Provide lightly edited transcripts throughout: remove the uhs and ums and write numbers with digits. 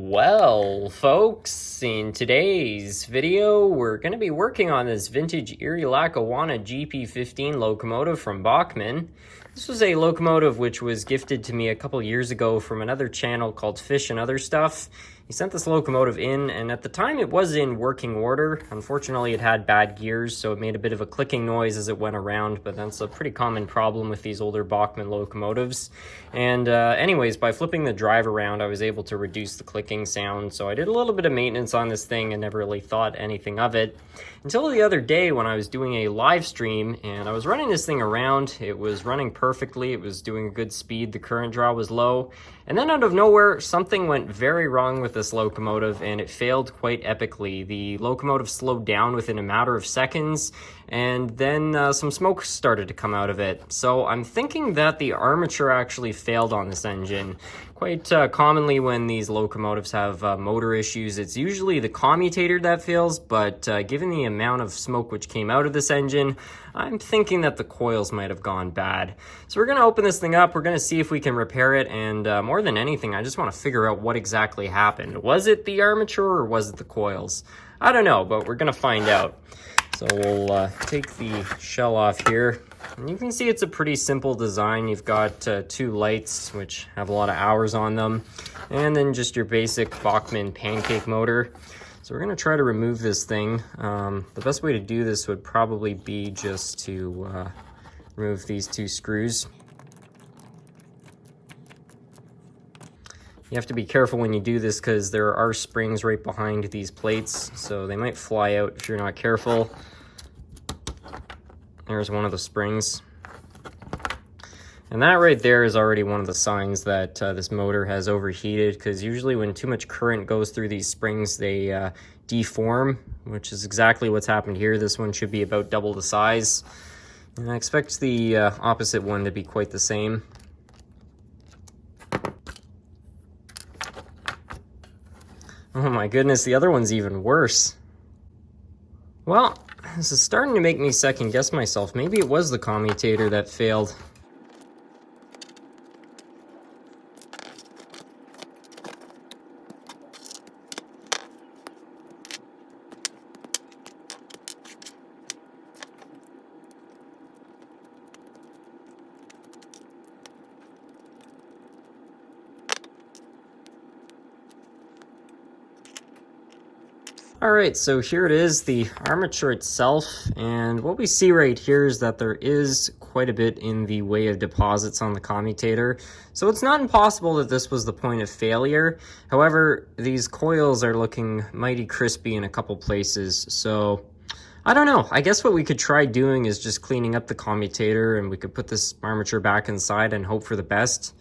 Well, folks, in today's video, we're going to be working on this vintage Erie Lackawanna GP15 locomotive from Bachmann. This was a locomotive which was gifted to me a couple years ago from another channel called Fish and Other Stuff. He sent this locomotive in, and at the time it was in working order. Unfortunately, it had bad gears, so it made a bit of a clicking noise as it went around, but that's a pretty common problem with these older Bachmann locomotives. And anyways, by flipping the drive around, I was able to reduce the clicking sound, so I did a little bit of maintenance on this thing and never really thought anything of it. Until the other day when I was doing a live stream, and I was running this thing around. It was running perfectly, it was doing a good speed, the current draw was low, and then out of nowhere, something went very wrong with this locomotive, and it failed quite epically. The locomotive slowed down within a matter of seconds, and then some smoke started to come out of it. So I'm thinking that the armature actually failed on this engine. Quite commonly when these locomotives have motor issues, it's usually the commutator that fails, but given the amount of smoke which came out of this engine, I'm thinking that the coils might have gone bad. So we're going to open this thing up, we're going to see if we can repair it, and more than anything, I just want to figure out what exactly happened. Was it the armature or was it the coils? I don't know, but we're going to find out. So we'll take the shell off here. And you can see it's a pretty simple design. You've got two lights which have a lot of hours on them, and then just your basic Bachmann pancake motor. So we're going to try to remove this thing. The best way to do this would probably be just to remove these two screws. You have to be careful when you do this because there are springs right behind these plates, so they might fly out if you're not careful. There's one of the springs. And that right there is already one of the signs that this motor has overheated, because usually when too much current goes through these springs, they deform, which is exactly what's happened here. This one should be about double the size. And I expect the opposite one to be quite the same. Oh my goodness, the other one's even worse. Well, this is starting to make me second guess myself. Maybe it was the commutator that failed. Alright, so here it is, the armature itself, and what we see right here is that there is quite a bit in the way of deposits on the commutator. So it's not impossible that this was the point of failure. However, these coils are looking mighty crispy in a couple places, so I don't know. I guess what we could try doing is just cleaning up the commutator, and we could put this armature back inside and hope for the best.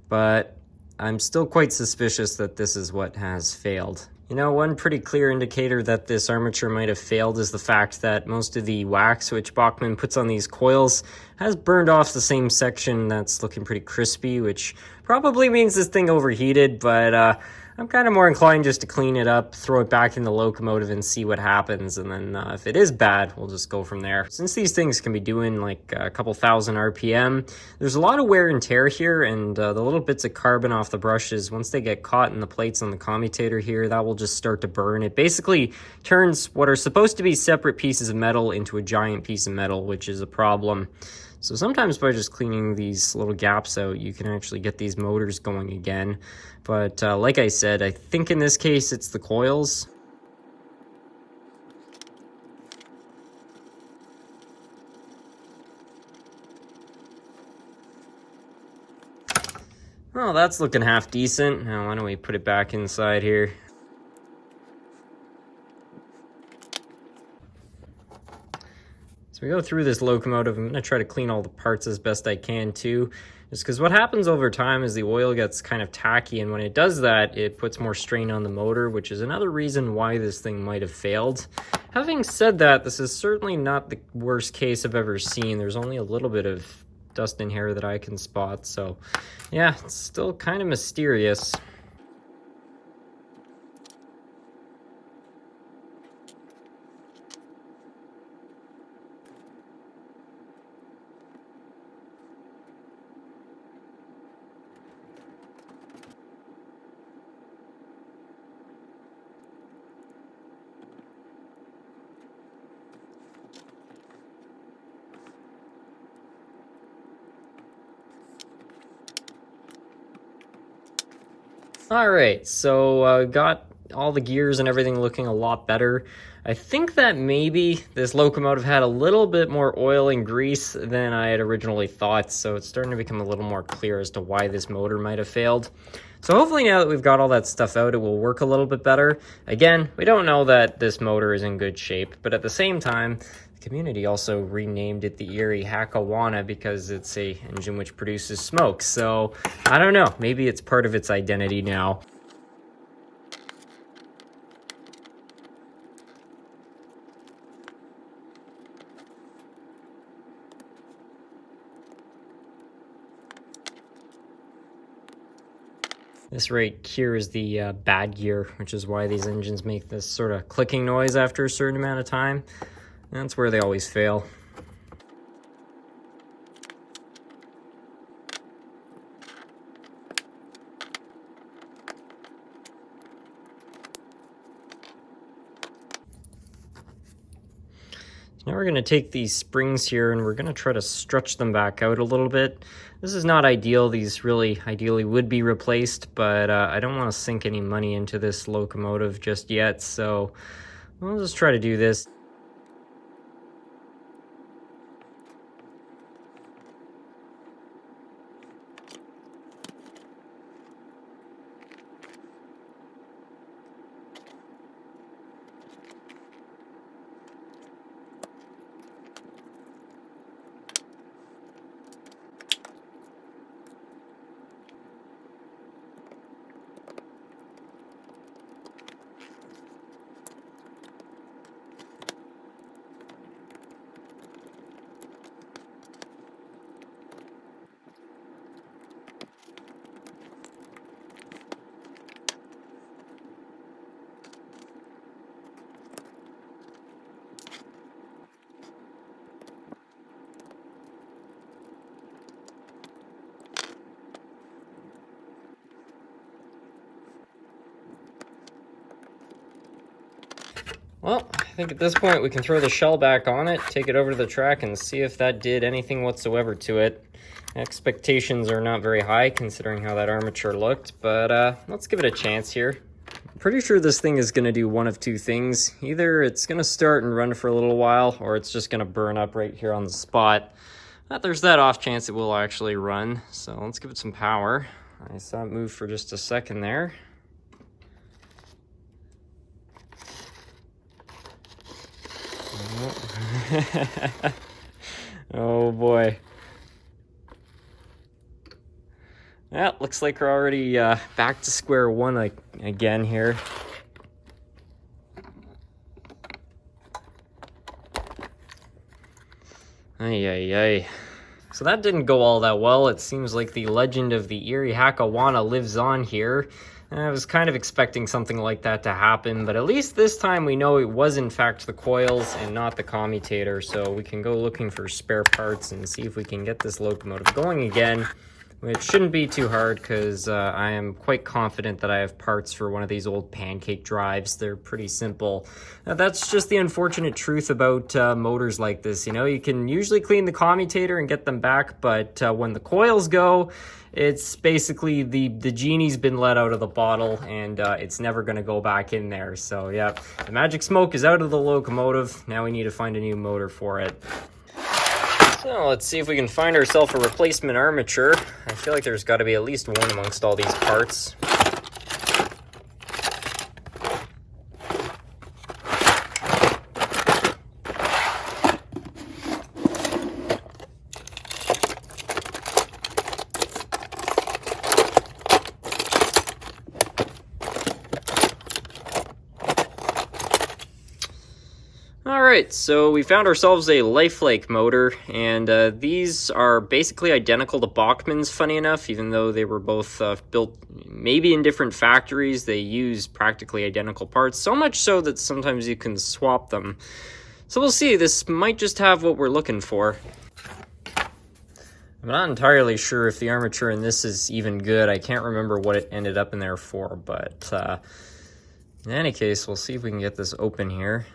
But I'm still quite suspicious that this is what has failed. You know, one pretty clear indicator that this armature might have failed is the fact that most of the wax which Bachmann puts on these coils has burned off the same section that's looking pretty crispy, which probably means this thing overheated, but I'm kind of more inclined just to clean it up, throw it back in the locomotive and see what happens, and then if it is bad, we'll just go from there. Since these things can be doing like a couple thousand RPM, there's a lot of wear and tear here, and the little bits of carbon off the brushes, once they get caught in the plates on the commutator here, that will just start to burn. It basically turns what are supposed to be separate pieces of metal into a giant piece of metal, which is a problem. So sometimes by just cleaning these little gaps out, you can actually get these motors going again. But like I said, I think in this case it's the coils. Well, that's looking half decent. Now why don't we put it back inside here. So we go through this locomotive. I'm going to try to clean all the parts as best I can too, just because what happens over time is the oil gets kind of tacky, and when it does that, it puts more strain on the motor, which is another reason why this thing might have failed. Having said that, this is certainly not the worst case I've ever seen. There's only a little bit of dust in here that I can spot, so yeah, it's still kind of mysterious. All right, so got all the gears and everything looking a lot better. I think that maybe this locomotive had a little bit more oil and grease than I had originally thought, so it's starting to become a little more clear as to why this motor might have failed. So hopefully now that we've got all that stuff out, it will work a little bit better. Again, we don't know that this motor is in good shape, but at the same time, the community also renamed it the Erie Hakawana because it's a engine which produces smoke. So I don't know, maybe it's part of its identity now. This right here is the bad gear, which is why these engines make this sort of clicking noise after a certain amount of time. That's where they always fail. Now we're going to take these springs here and we're going to try to stretch them back out a little bit. This is not ideal. These really ideally would be replaced, but I don't want to sink any money into this locomotive just yet, so we'll just try to do this. Well, I think at this point we can throw the shell back on it, take it over to the track, and see if that did anything whatsoever to it. Expectations are not very high considering how that armature looked, but let's give it a chance here. I'm pretty sure this thing is going to do one of two things. Either it's going to start and run for a little while, or it's just going to burn up right here on the spot. But there's that off chance it will actually run, so let's give it some power. I saw it move for just a second there. Oh boy. Well, looks like we're already back to square one again here. Ay, ay, ay. So that didn't go all that well. It seems like the legend of the Erie Hakawana lives on here. I was kind of expecting something like that to happen, but at least this time we know it was in fact the coils and not the commutator, so we can go looking for spare parts and see if we can get this locomotive going again, which shouldn't be too hard because I am quite confident that I have parts for one of these old pancake drives. They're pretty simple. That's just the unfortunate truth about motors like this. You know, you can usually clean the commutator and get them back, but when the coils go, it's basically the genie's been let out of the bottle and it's never going to go back in there. So yeah, the magic smoke is out of the locomotive. Now we need to find a new motor for it. So let's see if we can find ourselves a replacement armature. I feel like there's got to be at least one amongst all these parts. Alright, so we found ourselves a lifelike motor, and these are basically identical to Bachmann's, funny enough, even though they were both built maybe in different factories. They use practically identical parts, so much so that sometimes you can swap them. So we'll see, this might just have what we're looking for. I'm not entirely sure if the armature in this is even good. I can't remember what it ended up in there for, but in any case, we'll see if we can get this open here.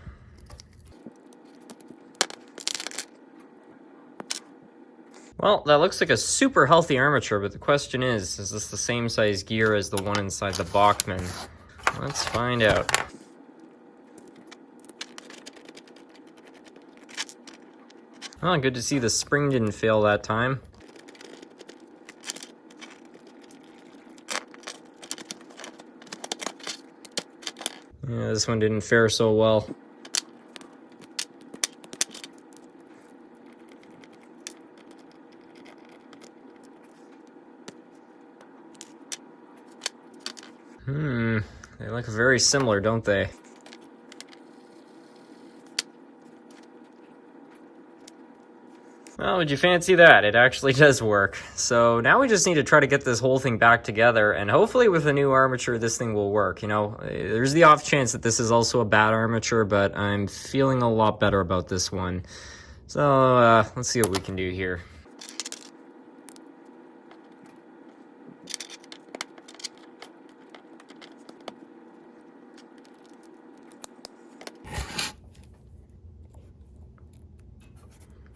Well, that looks like a super healthy armature, but the question is this the same size gear as the one inside the Bachmann? Let's find out. Oh, good to see the spring didn't fail that time. Yeah, this one didn't fare so well. They look very similar, don't they? Well, would you fancy that? It actually does work. So now we just need to try to get this whole thing back together, and hopefully with a new armature, this thing will work. You know, there's the off chance that this is also a bad armature, but I'm feeling a lot better about this one. So let's see what we can do here.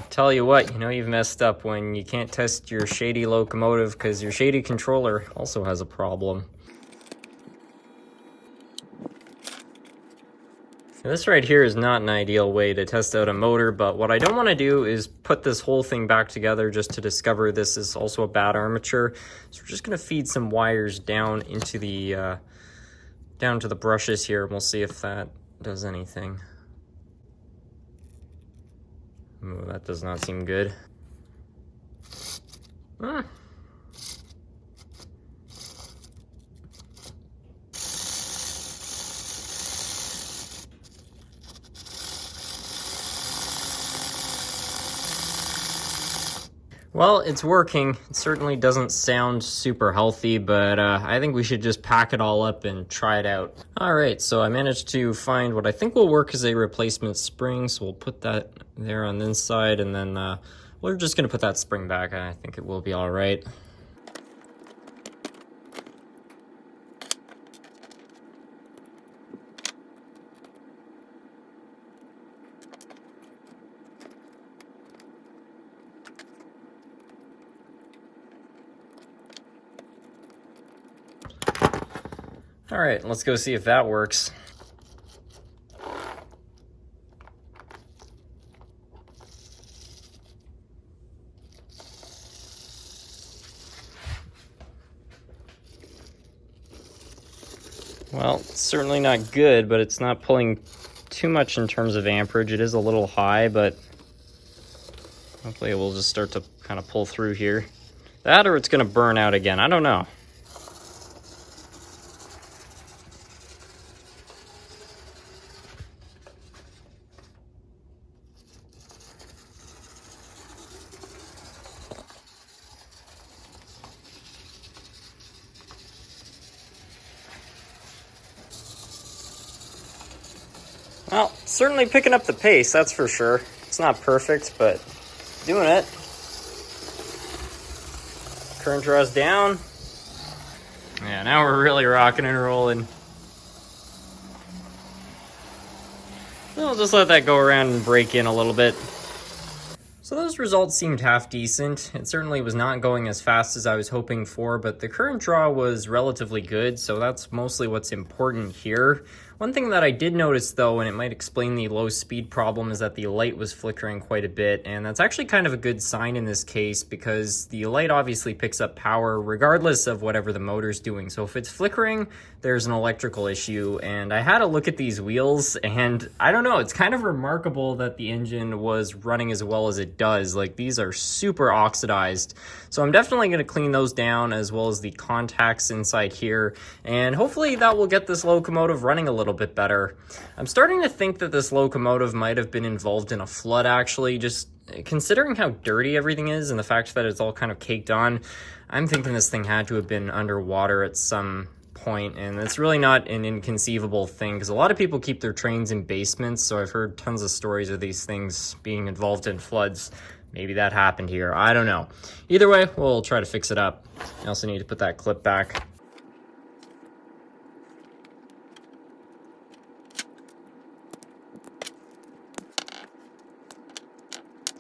Tell you what, you know you've messed up when you can't test your shady locomotive because your shady controller also has a problem. This right here is not an ideal way to test out a motor, but what I don't want to do is put this whole thing back together just to discover this is also a bad armature. So we're just going to feed some wires down into the down to the brushes here, and we'll see if that does anything. Ooh, that does not seem good. Well, it's working. It certainly doesn't sound super healthy, but I think we should just pack it all up and try it out. All right, so I managed to find what I think will work as a replacement spring, so we'll put that there on the inside, and then we're just gonna put that spring back. I think it will be all right. All right, let's go see if that works. Well, it's certainly not good, but it's not pulling too much in terms of amperage. It is a little high, but hopefully it will just start to kind of pull through here. That or it's going to burn out again. I don't know. Well, certainly picking up the pace, that's for sure. It's not perfect, but doing it. Current draws down. Yeah, now we're really rocking and rolling. We'll just let that go around and break in a little bit. So those results seemed half decent. It certainly was not going as fast as I was hoping for, but the current draw was relatively good, so that's mostly what's important here. One thing that I did notice though, and it might explain the low speed problem, is that the light was flickering quite a bit, and that's actually kind of a good sign in this case because the light obviously picks up power regardless of whatever the motor's doing. So if it's flickering, there's an electrical issue, and I had a look at these wheels, and I don't know, it's kind of remarkable that the engine was running as well as it does. Like, these are super oxidized, so I'm definitely going to clean those down as well as the contacts inside here, and hopefully that will get this locomotive running a little bit better. I'm starting to think that this locomotive might have been involved in a flood, actually. Just considering how dirty everything is and the fact that it's all kind of caked on, I'm thinking this thing had to have been underwater at some point, and it's really not an inconceivable thing because a lot of people keep their trains in basements, so I've heard tons of stories of these things being involved in floods. Maybe that happened here, I don't know. Either way, we'll try to fix it up. I also need to put that clip back.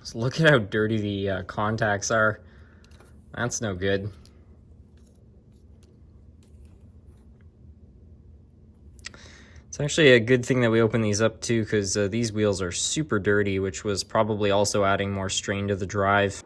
Just look at how dirty the contacts are. That's no good. It's actually a good thing that we open these up too, because these wheels are super dirty, which was probably also adding more strain to the drive.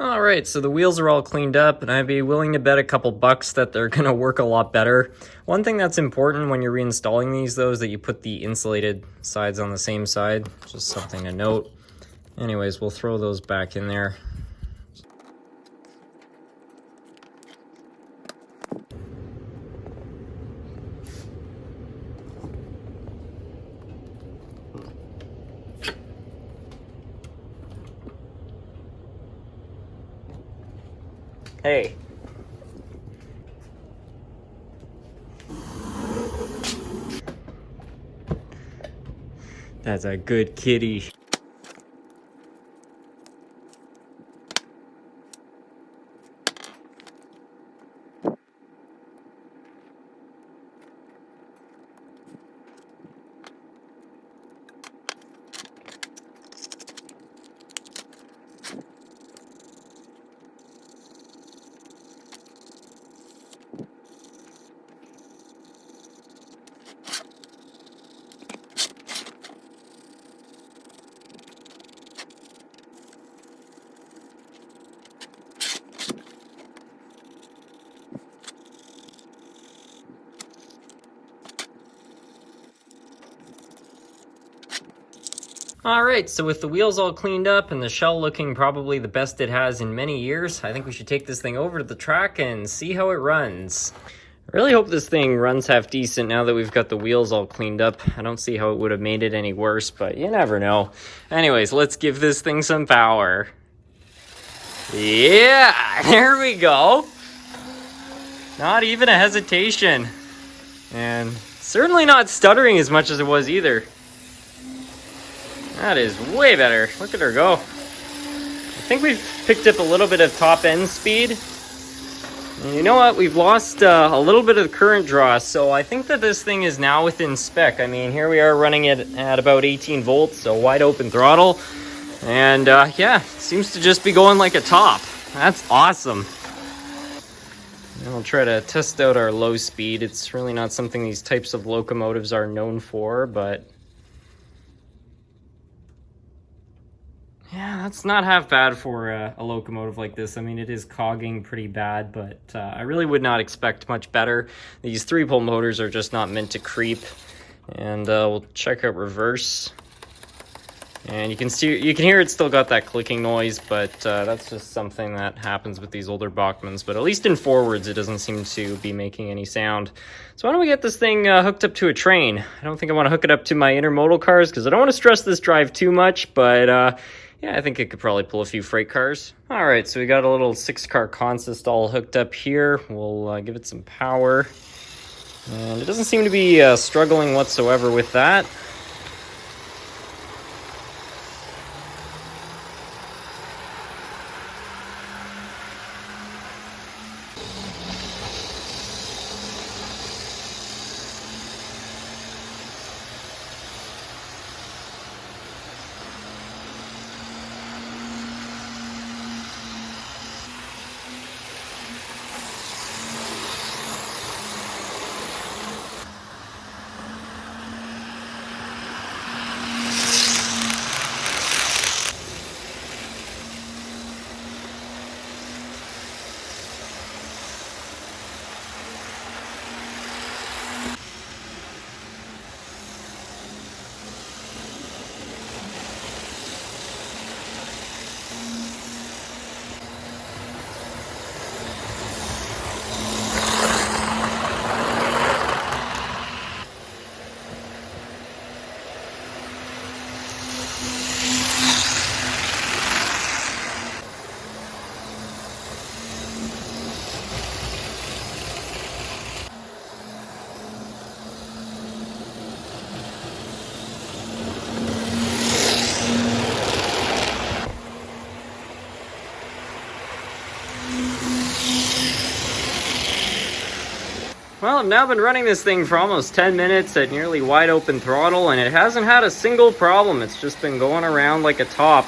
Alright, so the wheels are all cleaned up, and I'd be willing to bet a couple bucks that they're going to work a lot better. One thing that's important when you're reinstalling these, though, is that you put the insulated sides on the same side. Just something to note. Anyways, we'll throw those back in there. Hey. That's a good kitty. Alright, so with the wheels all cleaned up and the shell looking probably the best it has in many years, I think we should take this thing over to the track and see how it runs. I really hope this thing runs half decent now that we've got the wheels all cleaned up. I don't see how it would have made it any worse, but you never know. Anyways, let's give this thing some power. Yeah, there we go. Not even a hesitation. And certainly not stuttering as much as it was either. That is way better. Look at her go. I think we've picked up a little bit of top end speed. And you know what? We've lost a little bit of the current draw, so I think that this thing is now within spec. I mean, here we are running it at about 18 volts, so wide open throttle. And yeah, seems to just be going like a top. That's awesome. And I'll try to test out our low speed. It's really not something these types of locomotives are known for, but yeah, that's not half bad for a locomotive like this. I mean, it is cogging pretty bad, but I really would not expect much better. These 3-pole motors are just not meant to creep. And we'll check out reverse. And you can hear it's still got that clicking noise, but that's just something that happens with these older Bachmanns. But at least in forwards, it doesn't seem to be making any sound. So why don't we get this thing hooked up to a train? I don't think I want to hook it up to my intermodal cars because I don't want to stress this drive too much, but yeah, I think it could probably pull a few freight cars. All right, so we got a little 6-car consist all hooked up here. We'll give it some power. And it doesn't seem to be struggling whatsoever with that. Well, I've now been running this thing for almost 10 minutes at nearly wide open throttle, and it hasn't had a single problem. It's just been going around like a top.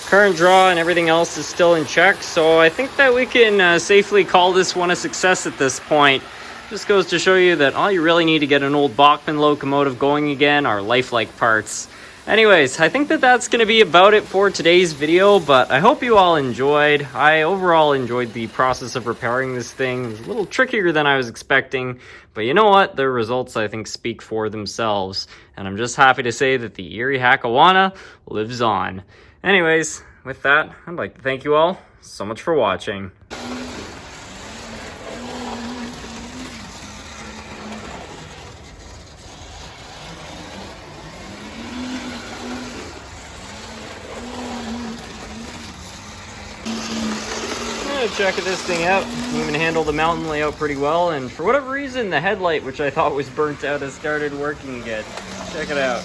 Current draw and everything else is still in check, so I think that we can safely call this one a success at this point. Just goes to show you that all you really need to get an old Bachmann locomotive going again are lifelike parts. Anyways, I think that that's going to be about it for today's video, but I hope you all enjoyed. I overall enjoyed the process of repairing this thing. It was a little trickier than I was expecting, but you know what? The results, I think, speak for themselves, and I'm just happy to say that the Erie Hakawana lives on. Anyways, with that, I'd like to thank you all so much for watching. Checking this thing out. You even handle the mountain layout pretty well, and for whatever reason the headlight, which I thought was burnt out, has started working again. Check it out.